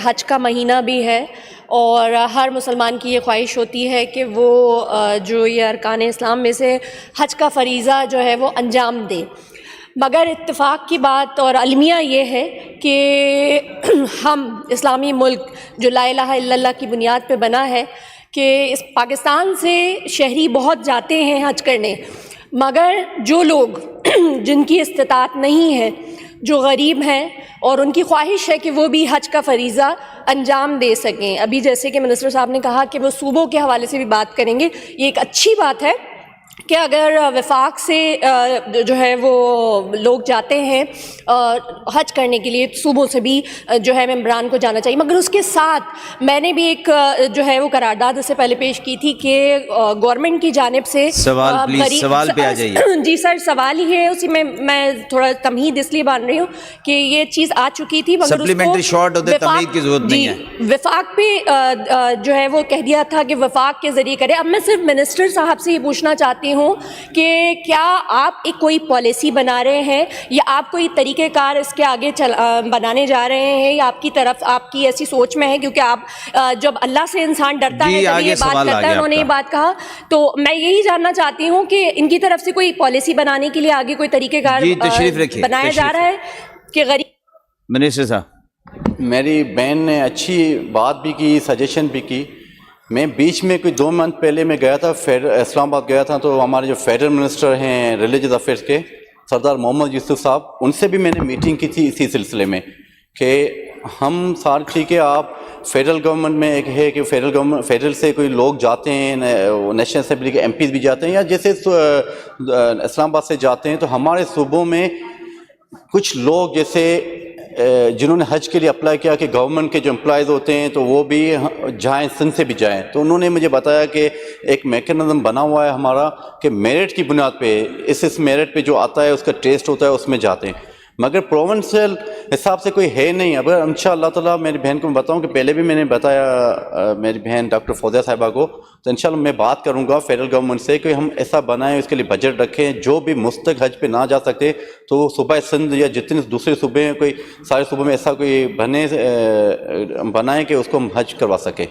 حج کا مہینہ بھی ہے اور ہر مسلمان کی یہ خواہش ہوتی ہے کہ وہ جو یہ ارکان اسلام میں سے حج کا فریضہ جو ہے وہ انجام دے، مگر اتفاق کی بات اور المیہ یہ ہے کہ ہم اسلامی ملک جو لا الہ الا اللہ کی بنیاد پہ بنا ہے کہ اس پاکستان سے شہری بہت جاتے ہیں حج کرنے، مگر جو لوگ جن کی استطاعت نہیں ہے، جو غریب ہیں اور ان کی خواہش ہے کہ وہ بھی حج کا فریضہ انجام دے سکیں، ابھی جیسے کہ منسٹر صاحب نے کہا کہ وہ صوبوں کے حوالے سے بھی بات کریں گے، یہ ایک اچھی بات ہے کہ اگر وفاق سے جو ہے وہ لوگ جاتے ہیں حج کرنے کے لیے، صوبوں سے بھی جو ہے ممبران کو جانا چاہیے، مگر اس کے ساتھ میں نے بھی ایک جو ہے وہ قرارداد اس سے پہلے پیش کی تھی کہ گورنمنٹ کی جانب سے سوال پہ آ جائیے۔ جی سر، سوال ہی ہے، اسی میں تھوڑا تمہید اس لیے بان رہی ہوں کہ یہ چیز آ چکی تھی، مگر سپلیمنٹری شارٹ ہوتے تمہید کی ضرورت نہیں ہے۔ وفاق پہ جو ہے وہ کہہ دیا تھا کہ وفاق کے ذریعے کرے۔ اب میں صرف منسٹر صاحب سے یہ پوچھنا چاہتی ہوں کہ کیا آپ ایک کوئی پالیسی بنا رہے ہیں یا آپ کوئی طریقہ کار اس کے آگے بنانے جا رہے ہیں، یا آپ کی طرف آپ کی ایسی سوچ میں ہے؟ کیونکہ آپ جب اللہ سے انسان ڈرتا ہے تب یہ بات کرتا ہے، انہوں نے یہ بات کہا، تو میں یہی جاننا چاہتی ہوں کہ ان کی طرف سے کوئی پالیسی بنانے کے لیے آگے کوئی طریقہ کار بنایا جا رہا ہے کہ غریب۔ منسٹر صاحب، میری بہن نے اچھی بات بھی کی، سجیشن بھی کی۔ میں بیچ میں کوئی 2 منتھ پہلے میں گیا تھا، اسلام آباد گیا تھا، تو ہمارے جو فیڈرل منسٹر ہیں ریلیجس افیئرس کے سردار محمد یوسف صاحب، ان سے بھی میں نے میٹنگ کی تھی اسی سلسلے میں کہ ہم سارے ٹھیک ہے، آپ فیڈرل گورنمنٹ میں ایک ہے کہ فیڈرل سے کوئی لوگ جاتے ہیں، نیشنل اسمبلی کے MPs بھی جاتے ہیں، یا جیسے اسلام آباد سے جاتے ہیں، تو ہمارے صوبوں میں کچھ لوگ جیسے جنہوں نے حج کے لیے اپلائی کیا کہ گورنمنٹ کے جو امپلائیز ہوتے ہیں تو وہ بھی جائیں، سندھ سے بھی جائیں، تو انہوں نے مجھے بتایا کہ ایک میکینزم بنا ہوا ہے ہمارا کہ میرٹ کی بنیاد پہ اس میرٹ پہ جو آتا ہے اس کا ٹیسٹ ہوتا ہے، اس میں جاتے ہیں، مگر پروونشل حساب سے کوئی ہے نہیں۔ اگر انشاء اللہ تعالیٰ میری بہن کو میں بتاؤں کہ پہلے بھی میں نے بتایا میری بہن ڈاکٹر فوزیہ صاحبہ کو، تو انشاءاللہ میں بات کروں گا فیڈرل گورنمنٹ سے کہ ہم ایسا بنائیں، اس کے لیے بجٹ رکھیں، جو بھی مستق حج پہ نہ جا سکتے تو صوبہ سندھ یا جتنے دوسرے صوبے ہیں، کوئی سارے صوبوں میں ایسا کوئی بنائیں کہ اس کو ہم حج کروا سکیں۔